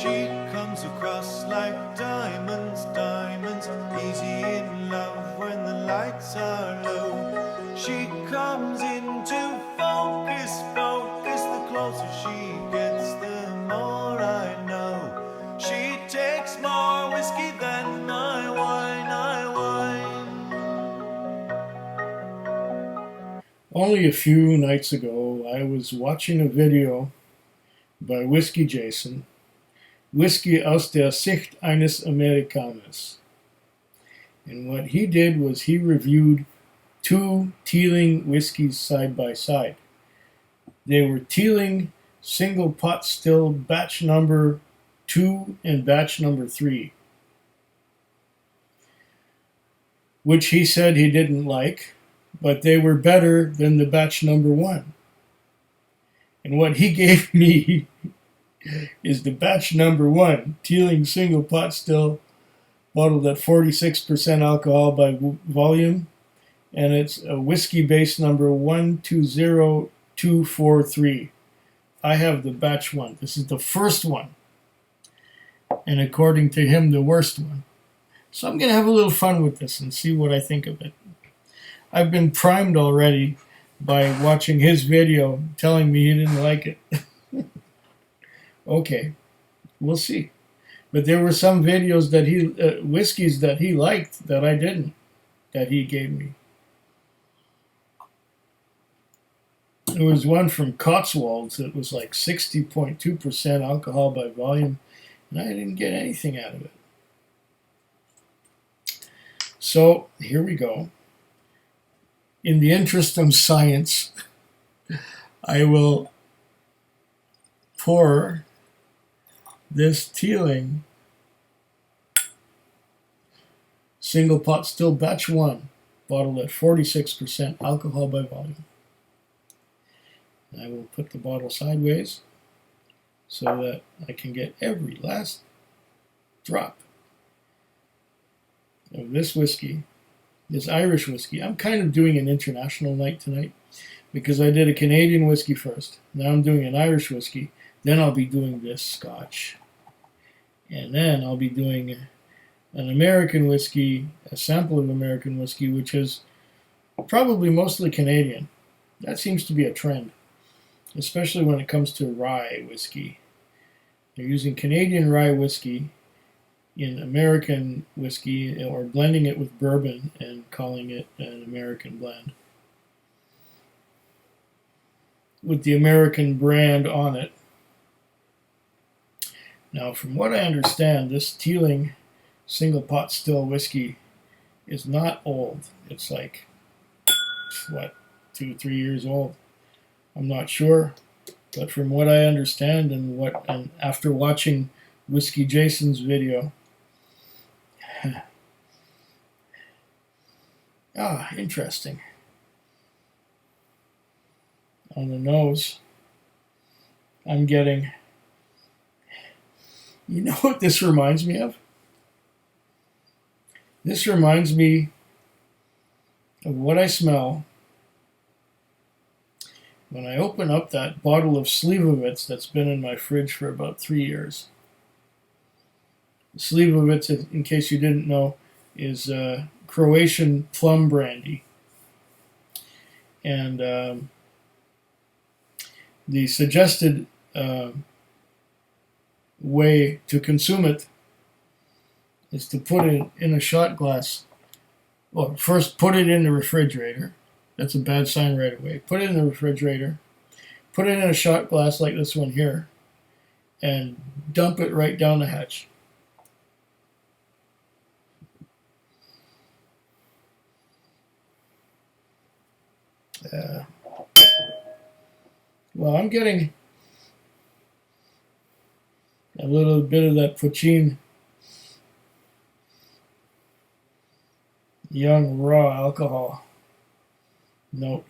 She comes across like diamonds, diamonds, easy in love when the lights are low. She comes into focus, focus, the closer she gets, the more I know. She takes more whiskey than I wine. Only a few nights ago, I was watching a video by Whisky Jason, Whisky aus der Sicht eines Amerikaners. And what he did was he reviewed two Teeling whiskeys side by side. They were Teeling single pot still batch number 2 and batch number 3, which he said he didn't like, but they were better than the batch number 1. And what he gave me is the batch number 1, Teeling single pot still, bottled at 46% alcohol by volume, and it's a whiskey base number 120243. I have the batch 1. This is the first one, and according to him, the worst one. So I'm going to have a little fun with this and see what I think of it. I've been primed already by watching his video telling me he didn't like it. Okay, we'll see. But there were some videos that whiskeys that he liked that I didn't, that he gave me. There was one from Cotswolds that was like 60.2% alcohol by volume, and I didn't get anything out of it. So here we go. In the interest of science, I will pour this Teeling single pot still batch 1, bottled at 46% alcohol by volume. I will put the bottle sideways so that I can get every last drop of this whiskey, this Irish whiskey. I'm kind of doing an international night tonight because I did a Canadian whiskey first. Now I'm doing an Irish whiskey. Then I'll be doing this Scotch. And then I'll be doing an American whiskey, a sample of American whiskey, which is probably mostly Canadian. That seems to be a trend, especially when it comes to rye whiskey. They're using Canadian rye whiskey in American whiskey, or blending it with bourbon and calling it an American blend, with the American brand on it. Now, from what I understand, this Teeling single pot still whiskey is not old. It's like, what, 2 or 3 years old. I'm not sure, but from what I understand and after watching Whisky Jason's video, interesting. On the nose, I'm getting, you know what this reminds me of? This reminds me of what I smell when I open up that bottle of Slivovitz that's been in my fridge for about 3 years. Slivovitz, in case you didn't know, is Croatian plum brandy. And the suggested way to consume it is to put it in a shot glass. Well, first put it in the refrigerator. That's a bad sign right away. Put it in the refrigerator. Put it in a shot glass like this one here, and dump it right down the hatch. Well, I'm getting a little bit of that poitin young raw alcohol note.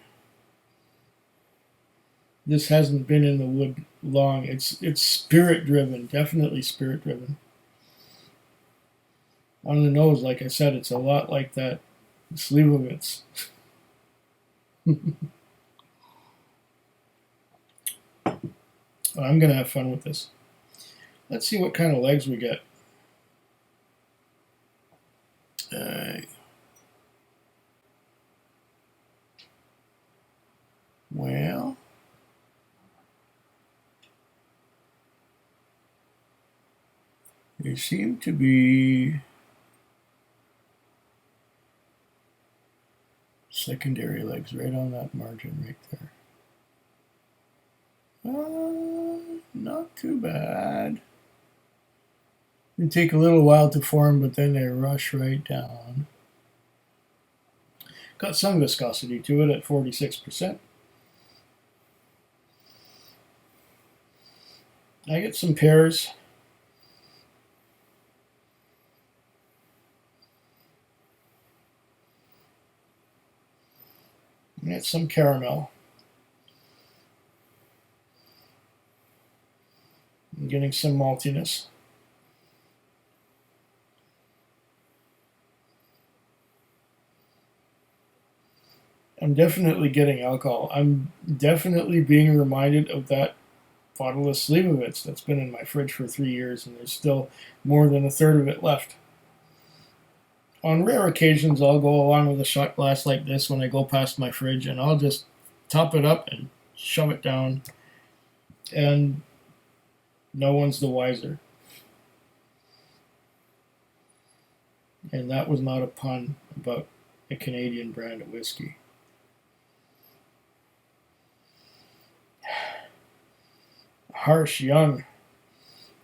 This hasn't been in the wood long. It's spirit driven, definitely spirit driven. On the nose, like I said, it's a lot like that Slivovitz. I'm gonna have fun with this. Let's see what kind of legs we get. Well, they seem to be secondary legs right on that margin right there. Not too bad. They take a little while to form, but then they rush right down. Got some viscosity to it at 46%. I get some pears. I get some caramel. I'm getting some maltiness. I'm definitely getting alcohol. I'm definitely being reminded of that bottle of Slivovitz that's been in my fridge for 3 years, and there's still more than a third of it left. On rare occasions, I'll go along with a shot glass like this when I go past my fridge, and I'll just top it up and shove it down, and no one's the wiser. And that was not a pun about a Canadian brand of whiskey. Harsh, young,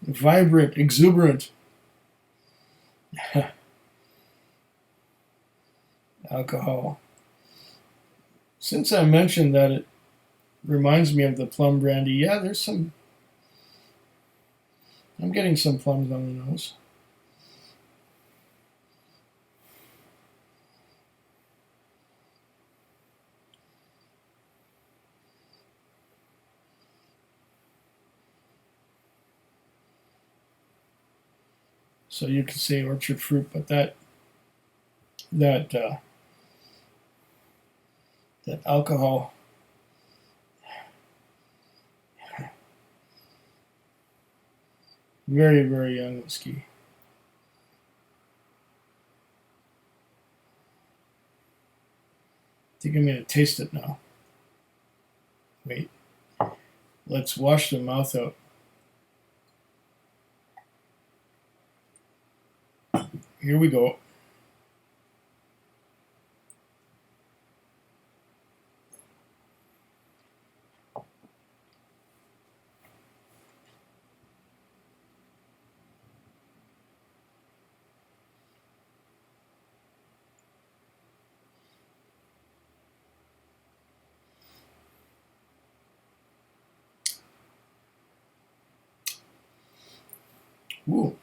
vibrant, exuberant. Alcohol. Since I mentioned that it reminds me of the plum brandy, yeah, there's some. I'm getting some plums on the nose. So you could say orchard fruit, but that alcohol, very, very young whiskey. I think I'm going to taste it now. Wait. Let's wash the mouth out. Here we go. Ooh.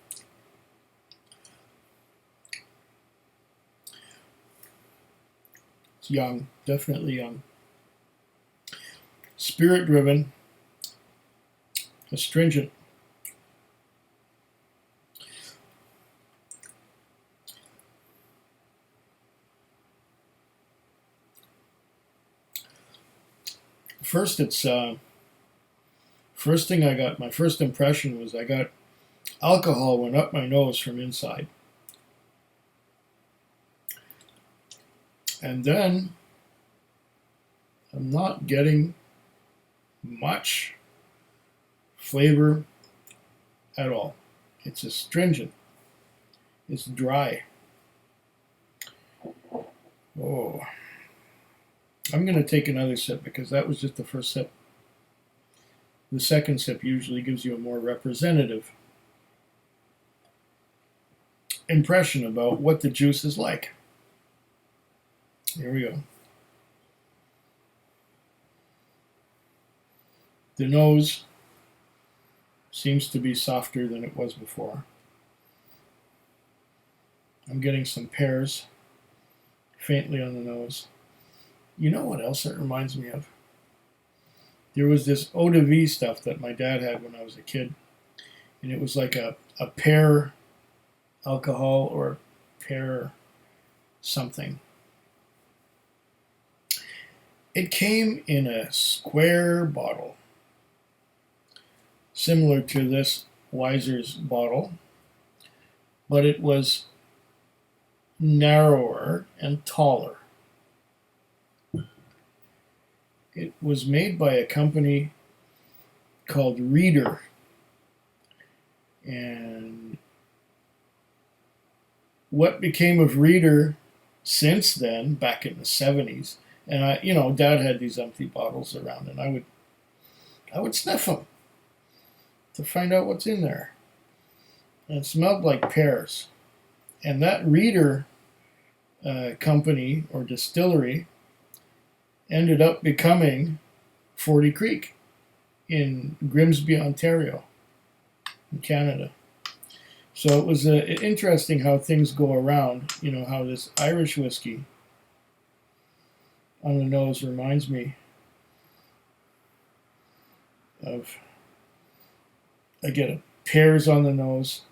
It's young, definitely young. Spirit driven, astringent. First, first thing I got, my first impression was I got alcohol went up my nose from inside. And then I'm not getting much flavor at all. It's astringent. It's dry. Oh. I'm going to take another sip because that was just the first sip. The second sip usually gives you a more representative impression about what the juice is like. Here we go. The nose seems to be softer than it was before. I'm getting some pears faintly on the nose. You know what else it reminds me of? There was this eau de vie stuff that my dad had when I was a kid, and it was like a pear alcohol or pear something. It came in a square bottle, similar to this Weiser's bottle, but it was narrower and taller. It was made by a company called Reader, and what became of Reader since then, back in the 70s, and Dad had these empty bottles around, and I would sniff them to find out what's in there. And it smelled like pears. And that Reader company or distillery ended up becoming 40 Creek in Grimsby, Ontario, in Canada. So it was interesting how things go around, how this Irish whiskey on the nose reminds me of, I get pears on the nose,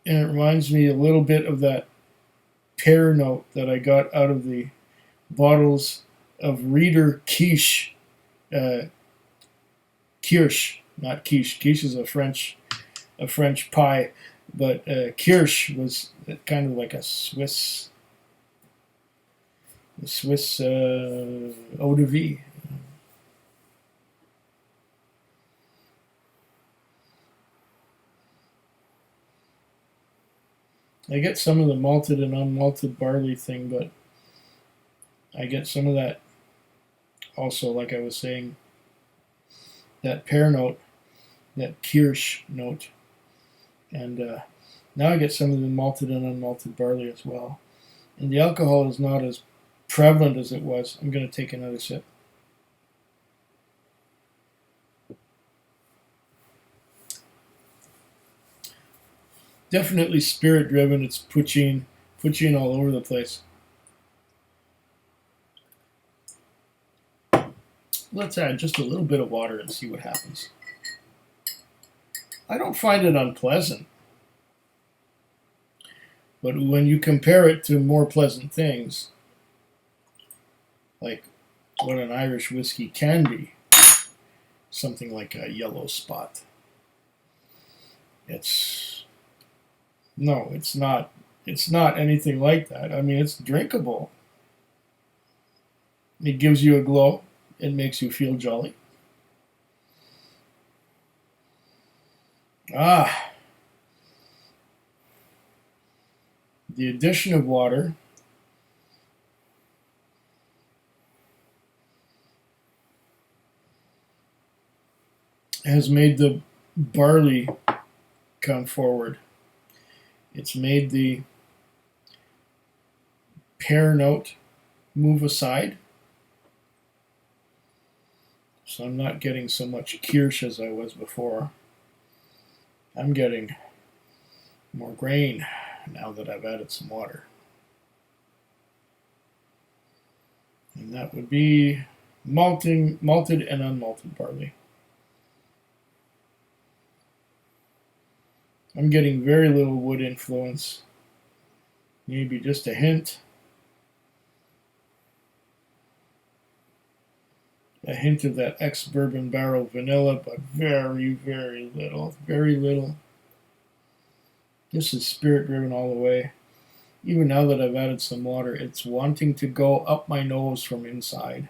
and it reminds me a little bit of that pear note that I got out of the bottles of Reader Quiche, Kirsch, not quiche. Quiche is a French pie, but Kirsch was kind of like a Swiss eau de vie. I get some of the malted and unmalted barley thing, but I get some of that also, like I was saying, that pear note, that Kirsch note, and now I get some of the malted and unmalted barley as well. And the alcohol is not as prevalent as it was. I'm going to take another sip. Definitely spirit driven. It's poitin all over the place. Let's add just a little bit of water and see what happens. I don't find it unpleasant, but when you compare it to more pleasant things, like what an Irish whiskey can be, something like a yellow spot, it's not anything like that. I mean, it's drinkable. It gives you a glow. It makes you feel jolly. The addition of water has made the barley come forward. It's made the pear note move aside. So I'm not getting so much Kirsch as I was before. I'm getting more grain now that I've added some water. And that would be malted and unmalted barley. I'm getting very little wood influence. Maybe just a hint. A hint of that ex-bourbon barrel vanilla, but very, very little. Very little. This is spirit driven all the way. Even now that I've added some water, it's wanting to go up my nose from inside.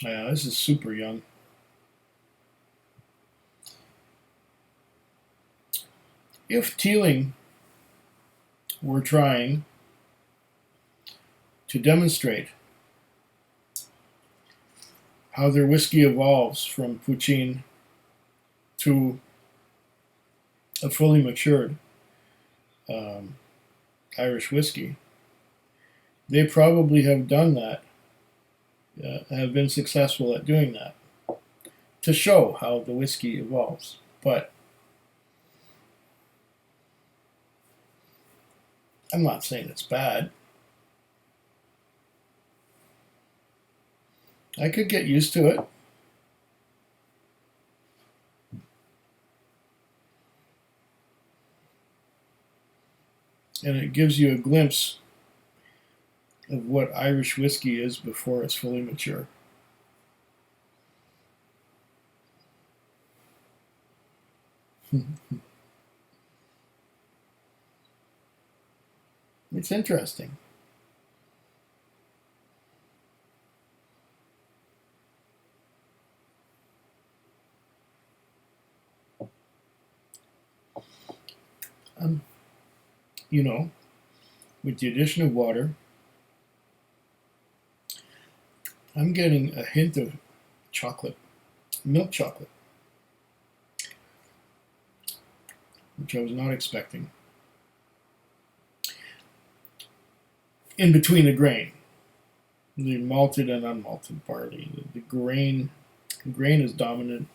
Yeah, this is super young. If Teeling were trying to demonstrate how their whiskey evolves from poitin to a fully matured Irish whiskey, they probably have done that, have been successful at doing that, to show how the whiskey evolves. But I'm not saying it's bad. I could get used to it. and it gives you a glimpse of what Irish whiskey is before it's fully mature. It's interesting. You know, with the addition of water, I'm getting a hint of chocolate, milk chocolate, which I was not expecting. In between the grain, the malted and unmalted barley, the grain is dominant.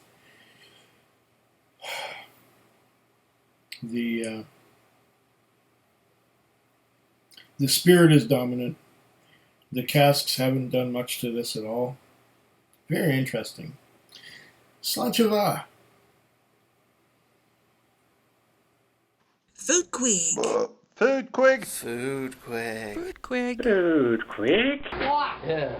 The spirit is dominant. The casks haven't done much to this at all. Very interesting. Slancheva. Food Quig. Food quick. Food quick. Food Quig. Food quick. Yeah.